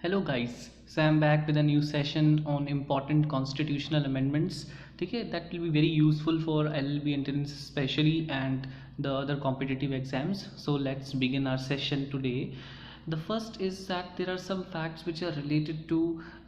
Hello guys, so I'm back with a new session on important constitutional amendments. ठीक है, that will be very useful for LLB entrance especially and the other competitive exams. So let's begin our session today. The first is that there are some facts which are related to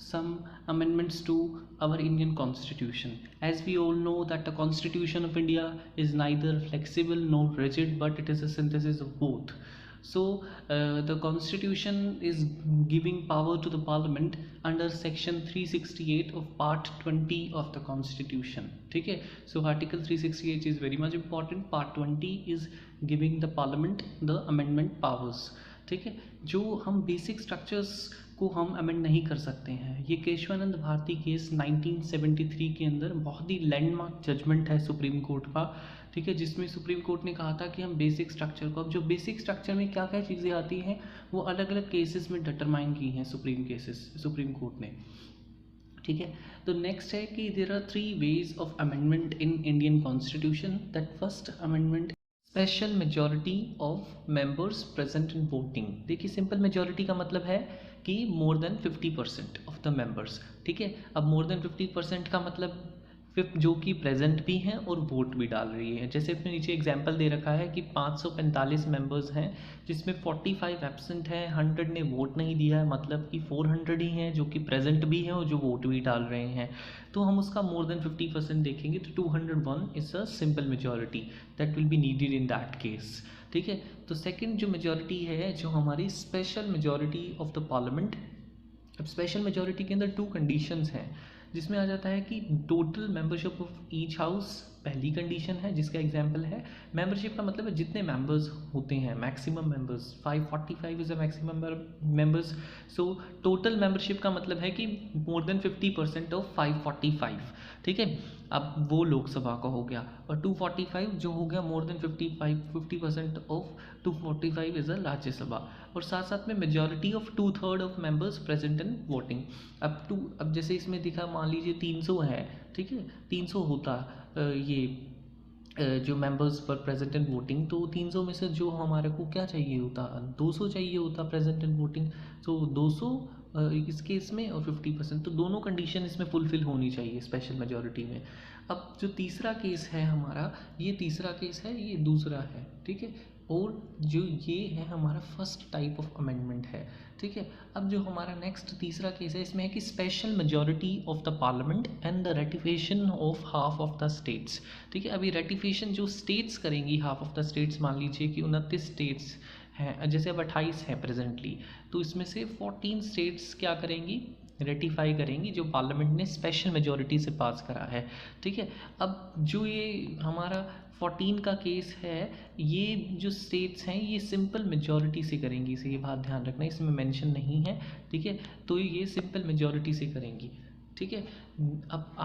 some amendments to our Indian constitution. As we all know that the constitution of India is neither flexible nor rigid, but it is a synthesis of both. So the constitution is giving power to the parliament under section 368 of part 20 of the constitution. ठीक है, so article 368 is very much important. Part 20 is giving the parliament the amendment powers. ठीक है, जो हम basic structures को हम amend नहीं कर सकते हैं। ये केशवानंद भारती केस 1973 के अंदर बहुत ही लैंडमार्क जजमेंट है सुप्रीम कोर्ट का। ठीक है, जिसमें सुप्रीम कोर्ट ने कहा था कि हम बेसिक स्ट्रक्चर को, अब जो बेसिक स्ट्रक्चर में क्या क्या चीज़ें आती हैं वो अलग अलग केसेस में डिटरमाइन की हैं सुप्रीम कोर्ट ने। ठीक है, तो नेक्स्ट है कि there are 3 ways of amendment in Indian constitution. That first amendment special majority of members present in voting. देखिए, सिंपल मेजॉरिटी का मतलब है कि more than 50% of the members. ठीक है, अब मोर देन 50% का मतलब जो कि प्रेजेंट भी हैं और वोट भी डाल रही है। जैसे अपने नीचे एग्जांपल दे रखा है कि 545 मेंबर्स हैं जिसमें 45 एब्सेंट हैं, 100 ने वोट नहीं दिया है, मतलब कि 400 ही हैं जो कि प्रेजेंट भी हैं और जो वोट भी डाल रहे हैं। तो हम उसका मोर देन 50% देखेंगे तो 201 is a simple majority that will be needed in that case. ठीक है, तो सेकेंड जो मेजॉरिटी है जो हमारी special majority of the parliament. अब स्पेशल मेजॉरिटी के अंदर 2 कंडीशंस हैं, जिसमें आ जाता है कि total membership of each house पहली कंडीशन है, जिसका एग्जांपल है मेंबरशिप का मतलब है जितने मेंबर्स होते हैं, maximum members 545 is a maximum members. So total membership का मतलब है कि मोर देन 50% ऑफ 545। ठीक है, अब वो लोकसभा का हो गया, और 245 जो हो गया मोर than 50% of 245 is a Rajya Sabha, और साथ साथ में majority of 2/3 of members present in voting. अब जैसे इसमें दिखा, मान लीजिए 300 है। ठीक है, 300 होता जो मेंबर्स पर प्रेजेंट इन वोटिंग, तो 300 में से जो हमारे को क्या चाहिए होता, 200 चाहिए होता प्रेजेंट इन वोटिंग। तो 200 इस केस में और 50%, तो दोनों कंडीशन इसमें फुलफिल होनी चाहिए स्पेशल मेजॉरिटी में। अब जो तीसरा केस है हमारा, ये तीसरा केस है, ये दूसरा है। ठीक है, और जो ये है हमारा फर्स्ट टाइप ऑफ अमेंडमेंट है। ठीक है, अब जो हमारा नेक्स्ट तीसरा केस है, इसमें है कि special majority of the parliament and the ratification of half of the states. ठीक है, अभी रेटिफिकेशन जो स्टेट्स करेंगी, हाफ ऑफ द स्टेट्स, मान लीजिए कि 29 स्टेट्स हैं, जैसे अब 28 हैं प्रेजेंटली, तो इसमें से 14 स्टेट्स क्या करेंगी, रेटिफाई करेंगी जो पार्लियामेंट ने स्पेशल मेजॉरिटी से पास करा है। ठीक है, अब जो ये हमारा 14 का केस है, ये जो स्टेट्स हैं ये सिंपल मेजॉरिटी से करेंगी, इसे ये बात ध्यान रखना, इसमें मेंशन नहीं है। ठीक है, तो ये सिंपल मेजॉरिटी से करेंगी। ठीक है, अब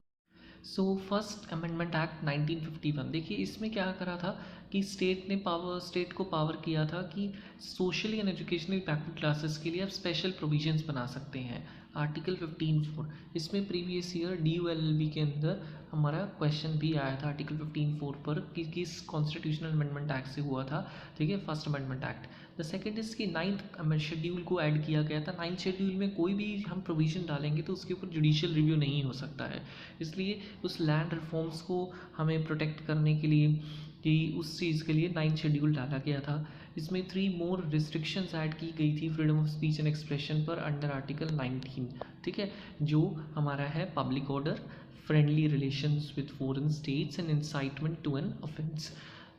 सो फर्स्ट अमेंडमेंट एक्ट 1951, देखिए इसमें क्या करा था कि स्टेट को पावर किया था कि socially and educational backward classes के लिए आप स्पेशल प्रोविजंस बना सकते हैं। आर्टिकल 15(4), इसमें प्रीवियस ईयर DULLB के अंदर हमारा क्वेश्चन भी आया था आर्टिकल 15(4) पर कि किस कॉन्स्टिट्यूशनल अमेंडमेंट एक्ट से हुआ था। ठीक है, first amendment act. The second is कि 9th शेड्यूल को ऐड किया गया था। 9th शेड्यूल में कोई भी हम प्रोविज़न डालेंगे तो उसके ऊपर जुडिशियल रिव्यू नहीं हो सकता है, इसलिए उस लैंड रिफॉर्म्स को हमें प्रोटेक्ट करने के लिए कि उस चीज़ के लिए 9th शेड्यूल डाला गया था। इसमें 3 मोर रिस्ट्रिक्शंस ऐड की गई थी freedom of speech and expression पर अंडर आर्टिकल 19। ठीक है, जो हमारा है public order, friendly relations with foreign states and incitement to an offence.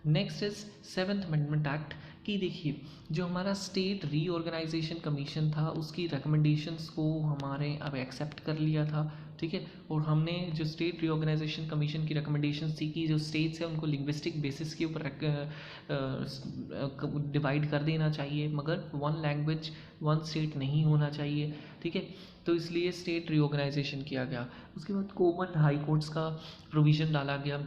Next is 7th amendment act कि देखिए जो हमारा स्टेट रीऑर्गेनाइजेशन कमीशन था उसकी रिकमेंडेशंस को हमारे अब एक्सेप्ट कर लिया था। ठीक है, और हमने जो स्टेट रीऑर्गेनाइजेशन कमीशन की रिकमेंडेशंस थी कि जो स्टेट्स हैं उनको लिंग्विस्टिक बेसिस के ऊपर डिवाइड कर देना चाहिए, मगर 1 लैंग्वेज 1 स्टेट नहीं होना चाहिए। ठीक है, तो इसलिए स्टेट रीऑर्गेनाइजेशन किया गया। उसके बाद कॉमन हाई कोर्ट्स का प्रोविज़न डाला गया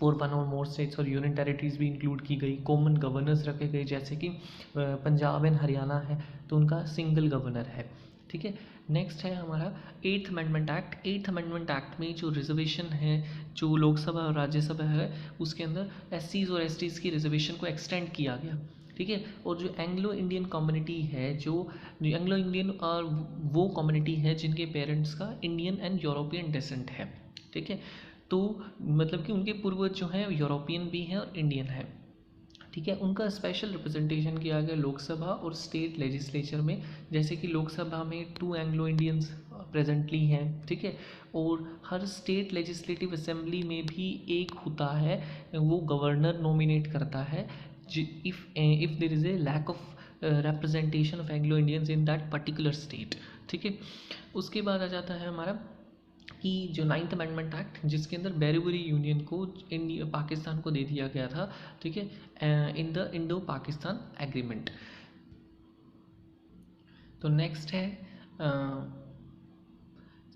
फॉर 1 और मोर स्टेट्स, और यूनियन टेरिटरीज भी इंक्लूड की गई। कॉमन गवर्नर्स रखे गए, जैसे कि पंजाब एंड हरियाणा है तो उनका सिंगल गवर्नर है। ठीक है, नेक्स्ट है हमारा 8th amendment act. 8th amendment act में जो रिजर्वेशन है, जो लोकसभा और राज्यसभा है, उसके अंदर SCs और STs की रिजर्वेशन को एक्सटेंड किया गया। ठीक है। और जो एंग्लो इंडियन कम्युनिटी है, जो एंग्लो इंडियन और वो कम्युनिटी है जिनके पेरेंट्स का इंडियन एंड यूरोपियन डेसेंट है, ठीक है। तो मतलब कि उनके पूर्वज जो हैं यूरोपियन भी हैं और इंडियन है, ठीक है। उनका स्पेशल रिप्रेजेंटेशन किया गया लोकसभा और स्टेट लेजिस्लेचर में, जैसे कि लोकसभा में 2 एंग्लो इंडियंस प्रेजेंटली हैं, ठीक है। और हर स्टेट लेजिस्लेटिव असेंबली में भी एक होता है, वो गवर्नर नॉमिनेट करता है if there is a lack of representation of Anglo Indians in that particular state, ठीक है। उसके बाद आ जाता है हमारा कि जो 9th अमेंडमेंट एक्ट, जिसके अंदर बैरीबरी यूनियन को पाकिस्तान को दे दिया गया था, ठीक है, in the Indo Pakistan agreement. तो नेक्स्ट है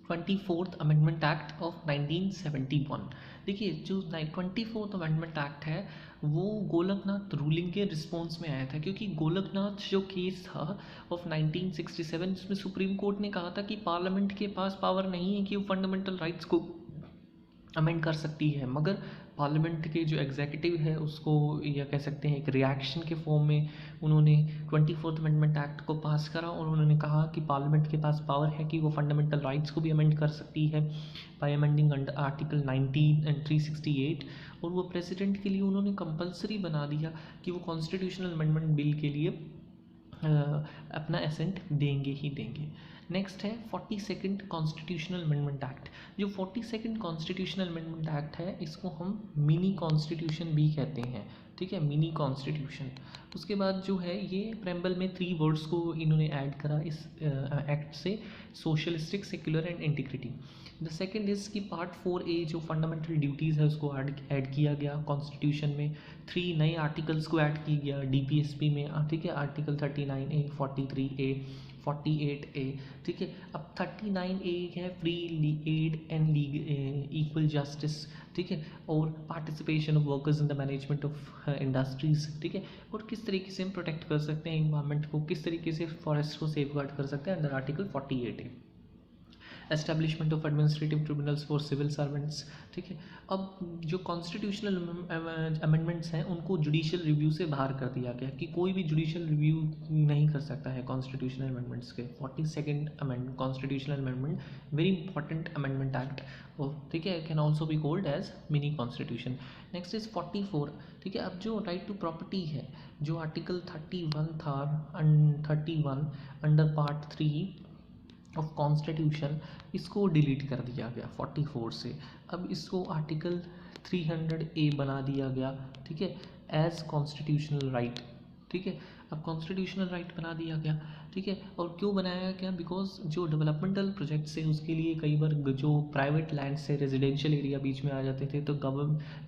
24th अमेंडमेंट एक्ट ऑफ 1971। देखिए जो 24th अमेंडमेंट एक्ट है वो गोलकनाथ रूलिंग के रिस्पॉन्स में आया था, क्योंकि गोलकनाथ जो केस था ऑफ 1967, उसमें सुप्रीम कोर्ट ने कहा था कि पार्लियामेंट के पास पावर नहीं है कि वो फंडामेंटल राइट्स को अमेंड कर सकती है, मगर पार्लियामेंट के जो एग्जीक्यूटिव है उसको, या कह सकते हैं एक रिएक्शन के फॉर्म में, उन्होंने 24th अमेंडमेंट एक्ट को पास करा और उन्होंने कहा कि पार्लियामेंट के पास पावर है कि वो फंडामेंटल राइट्स को भी अमेंड कर सकती है bye amending under article 19 and 368। और वो प्रेसिडेंट के लिए उन्होंने कंपलसरी बना दिया कि वो कॉन्स्टिट्यूशनल अमेंडमेंट बिल के लिए अपना एसेंट देंगे ही देंगे। नेक्स्ट है 42nd कॉन्स्टिट्यूशनल अमेंडमेंट एक्ट। जो 42nd कॉन्स्टिट्यूशनल अमेंडमेंट एक्ट है इसको हम मिनी कॉन्स्टिट्यूशन भी कहते हैं, ठीक है, मिनी कॉन्स्टिट्यूशन। उसके बाद जो है ये प्रेम्बल में 3 वर्ड्स को इन्होंने ऐड करा इस एक्ट से, socialistic, secular and integrity. The second is कि पार्ट 4A जो फंडामेंटल ड्यूटीज़ है उसको ऐड किया गया कॉन्स्टिट्यूशन में। 3 नए आर्टिकल्स को ऐड किया गया DPSP में, ठीक है, आर्टिकल 39A, 43A, 48A, ठीक है। अब 39A है free add and equal justice, ठीक है, और participation of workers in the management of industries, ठीक है। और किस तरीके से हम प्रोटेक्ट कर सकते हैं इन्वायरमेंट को, किस तरीके से फॉरेस्ट को सेफ गार्ड कर सकते हैं under article 48A। Establishment of administrative tribunals for civil servants, ठीक है। अब जो कॉन्स्टिट्यूशनल अमेंडमेंट्स हैं उनको जुडिशियल रिव्यू से बाहर कर दिया गया कि कोई भी जुडिशियल रिव्यू नहीं कर सकता है कॉन्स्टिट्यूशनल अमेंडमेंट्स के। 42nd amendment constitutional amendment, very important amendment act, ठीक है, can also be called as mini constitution. Next is 44, ठीक है। अब जो राइट टू प्रॉपर्टी है, जो आर्टिकल 31 था 31 अंडर पार्ट 3 ऑफ कॉन्स्टिट्यूशन, इसको डिलीट कर दिया गया 44 से। अब इसको आर्टिकल 300A बना दिया गया, ठीक है, एज कॉन्स्टिट्यूशनल राइट, ठीक है। अब कॉन्स्टिट्यूशनल राइट बना दिया गया, ठीक है। और क्यों बनाया गया? बिकॉज जो डेवलपमेंटल प्रोजेक्ट्स है उसके लिए कई बार जो प्राइवेट लैंड से रेजिडेंशियल एरिया बीच में आ जाते थे, तो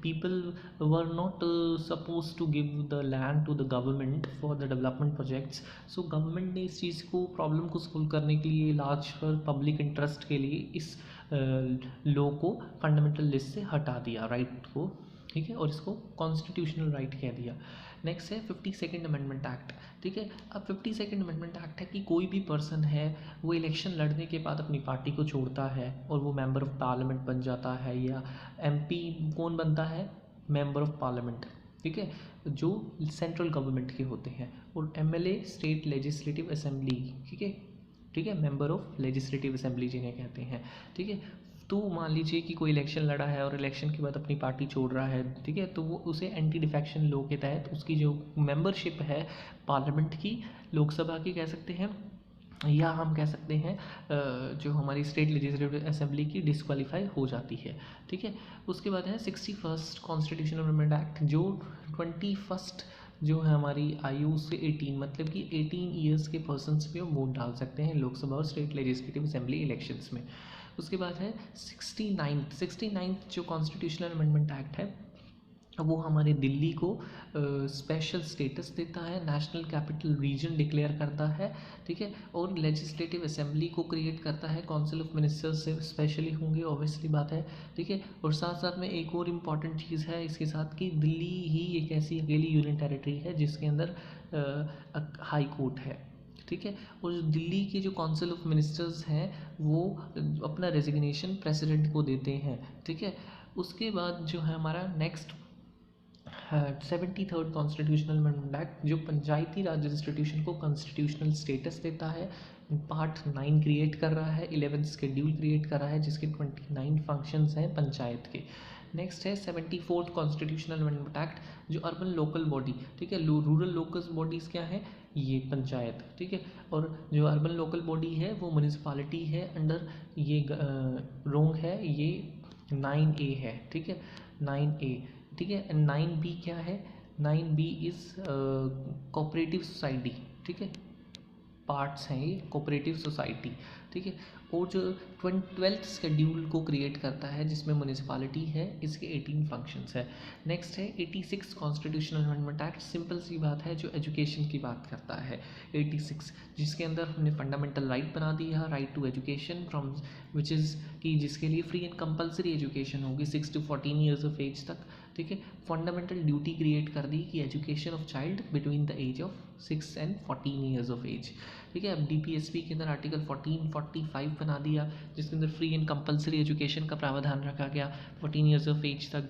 people were not suppose to give the land to the government for the development projects. So government ने इस चीज़ को, प्रॉब्लम को सोल्व करने के लिए, लार्ज पब्लिक इंटरेस्ट के लिए इस लॉ को फंडामेंटल लिस्ट से हटा दिया, राइट को, ठीक है, और इसको कॉन्स्टिट्यूशनल राइट कह दिया। नेक्स्ट है 52nd अमेंडमेंट एक्ट, ठीक है। अब 52nd अमेंडमेंट एक्ट है कि कोई भी पर्सन है वो इलेक्शन लड़ने के बाद अपनी पार्टी को छोड़ता है और वो मेंबर ऑफ पार्लियामेंट बन जाता है, या MP कौन बनता है? मेंबर ऑफ पार्लियामेंट, ठीक है, जो सेंट्रल गवर्नमेंट के होते हैं। और MLA स्टेट लेजिस्लेटिव असेंबली, ठीक है, ठीक है, मेंबर ऑफ लेजिस्लेटिव असेंबली जिन्हें कहते हैं, ठीक है। तो मान लीजिए कि कोई इलेक्शन लड़ा है और इलेक्शन के बाद अपनी पार्टी छोड़ रहा है, ठीक है, तो वो उसे एंटी डिफेक्शन लॉ के तहत उसकी जो मेंबरशिप है पार्लियामेंट की, लोकसभा की कह सकते हैं, या हम कह सकते हैं जो हमारी स्टेट लेजिस्लेटिव असेंबली की, डिस्क्वालीफाई हो जाती है, ठीक है। उसके बाद है 61st कॉन्स्टिट्यूशनल अमेंडमेंट एक्ट, जो 21st जो है हमारी आयु से 18, मतलब कि 18 ईयर्स के पर्सनस पे वोट डाल सकते हैं लोकसभा और स्टेट लेजिस्लेटिव असेंबली इलेक्शंस में। उसके बाद है 69th जो कॉन्स्टिट्यूशनल अमेंडमेंट एक्ट है, वो हमारे दिल्ली को स्पेशल स्टेटस देता है, नेशनल कैपिटल रीजन डिक्लेयर करता है, ठीक है, और लेजिस्लेटिव असेंबली को क्रिएट करता है, काउंसिल ऑफ मिनिस्टर्स से स्पेशली होंगे, ऑब्वियसली बात है, ठीक है। और साथ साथ में एक और इम्पॉर्टेंट चीज़ है इसके साथ कि दिल्ली ही एक ऐसी अकेली यूनियन टेरिटरी है जिसके अंदर हाई कोर्ट है, ठीक है। और जो दिल्ली के जो काउंसिल ऑफ मिनिस्टर्स हैं वो अपना रेजिग्नेशन प्रेसिडेंट को देते हैं, ठीक है। उसके बाद जो है हमारा next 73rd constitutional amendment act जो पंचायती राज इंस्टीट्यूशन को कॉन्स्टिट्यूशनल स्टेटस देता है, पार्ट 9 क्रिएट कर रहा है, 11th शेड्यूल क्रिएट कर रहा है जिसके 29 फंक्शंस हैं पंचायत के। नेक्स्ट है 74th कॉन्स्टिट्यूशनल अमेंडमेंट एक्ट जो अर्बन लोकल बॉडी, ठीक है, रूरल लोकल बॉडीज़ क्या है, ये पंचायत, ठीक है, और जो अर्बन लोकल बॉडी है वो म्यूनिसिपालिटी है, अंडर ये रोंग है, ये 9A है, ठीक है, 9A, ठीक है। एंड 9B क्या है, 9B इज़ कोऑपरेटिव सोसाइटी, ठीक है, पार्ट्स हैं ये कोऑपरेटिव सोसाइटी, ठीक है। और जो 12th शेड्यूल को क्रिएट करता है जिसमें म्यूनिसिपालिटी है, इसके 18 फंक्शंस है। नेक्स्ट है 86 कॉन्स्टिट्यूशनल अमेंडमेंट एक्ट, सिंपल सी बात है, जो एजुकेशन की बात करता है 86, जिसके अंदर हमने फंडामेंटल राइट बना दिया, right to education from which is कि जिसके लिए फ्री एंड कंपलसरी एजुकेशन होगी 6 to 14 ईयर्स ऑफ एज तक, ठीक है। फंडामेंटल ड्यूटी क्रिएट कर दी कि education of child between the age of 6 and 14 years of age, ठीक है। अब DPSP के अंदर आर्टिकल 1445 बना दिया जिसके अंदर फ्री एंड कंपलसरी एजुकेशन का प्रावधान रखा गया 14 ईयर्स ऑफ एज तक।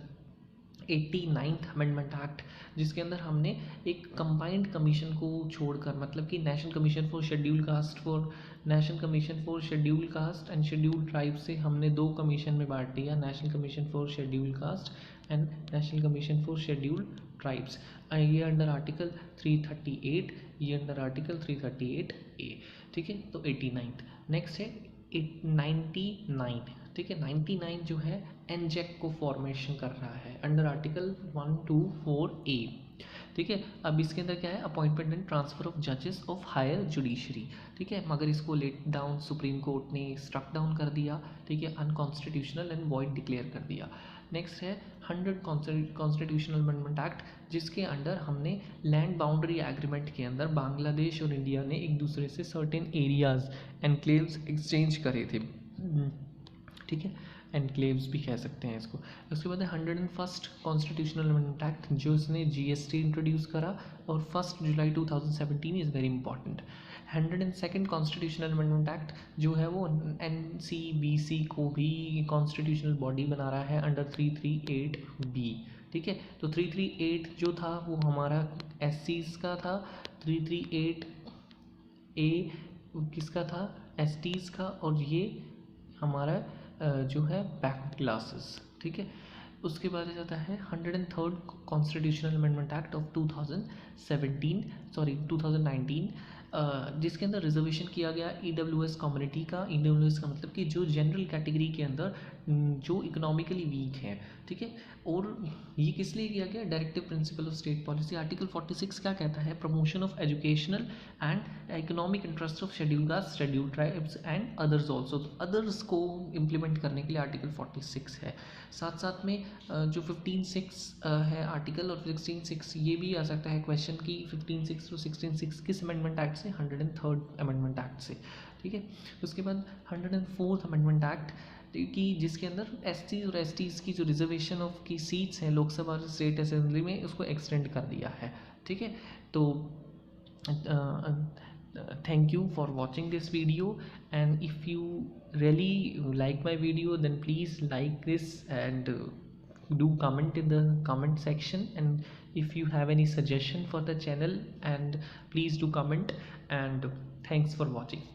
89th अमेंडमेंट एक्ट जिसके अंदर हमने एक कंबाइंड कमीशन को छोड़कर, मतलब कि national commission for schedule caste and schedule tribe से हमने दो कमीशन में बांट दिया, national commission for schedule caste and national commission for schedule tribes. ये अंडर आर्टिकल 338, ये अंडर आर्टिकल 338A, ठीक है। तो 89th। नेक्स्ट है 99, ठीक है। 99 जो है एनजेक को फॉर्मेशन कर रहा है अंडर आर्टिकल 124A, ठीक है। अब इसके अंदर क्या है, अपॉइंटमेंट एंड ट्रांसफर ऑफ जजेस ऑफ हायर जुडिशरी, ठीक है, मगर इसको लेट डाउन सुप्रीम कोर्ट ने स्ट्रक डाउन कर दिया, ठीक है, अनकॉन्स्टिट्यूशनल एंड वॉइड डिक्लेयर कर दिया। नेक्स्ट है 100 कॉन्स्टिट्यूशनल अमेंडमेंट एक्ट जिसके अंडर हमने लैंड बाउंड्री एग्रीमेंट के अंदर बांग्लादेश और इंडिया ने एक दूसरे से सर्टेन एरियाज एनक्लेव्स एक्सचेंज करे थे, ठीक है, एनक्लेव्स भी कह सकते हैं इसको। उसके बाद 101st कॉन्स्टिट्यूशनल अमेंडमेंट एक्ट जो इसने GST इंट्रोड्यूस करा और 1 जुलाई 2017 is very important. 102nd constitutional amendment act जो है वो NCBC को भी कॉन्स्टिट्यूशनल बॉडी बना रहा है अंडर 338B, ठीक है। तो 338 जो था वो हमारा SCs का था, 338A किसका था, STs का, और ये हमारा जो है बैकवर्ड क्लासेस, ठीक है। उसके बाद आ जाता है 103rd constitutional amendment act of 2019 जिसके अंदर रिजर्वेशन किया गया EWS कम्युनिटी का। EWS का मतलब कि जो जनरल कैटेगरी के अंदर जो इकोनॉमिकली वीक है, ठीक है। और ये किस लिए किया गया, directive principle of state policy. Article 46 क्या कहता है, promotion of educational and economic interest of schedule caste, schedule tribes and others also. Others को इम्प्लीमेंट करने के लिए आर्टिकल 46 है। साथ साथ में जो 15(6) है आर्टिकल और 16(6) ये भी आ सकता है क्वेश्चन की 15(6) और 16(6) किस अमेंडमेंट एक्ट से, 103rd अमेंडमेंट एक्ट से, ठीक है। उसके बाद 104th अमेंडमेंट एक्ट कि जिसके अंदर SC और STs की जो रिजर्वेशन ऑफ की सीट्स हैं लोकसभा और स्टेट असेंबली में उसको एक्सटेंड कर दिया है, ठीक है। तो thank you for watching this video, and if you really like my video then please like this and do comment in the comment section, and if you have any suggestion for the channel and please do comment, and thanks for watching.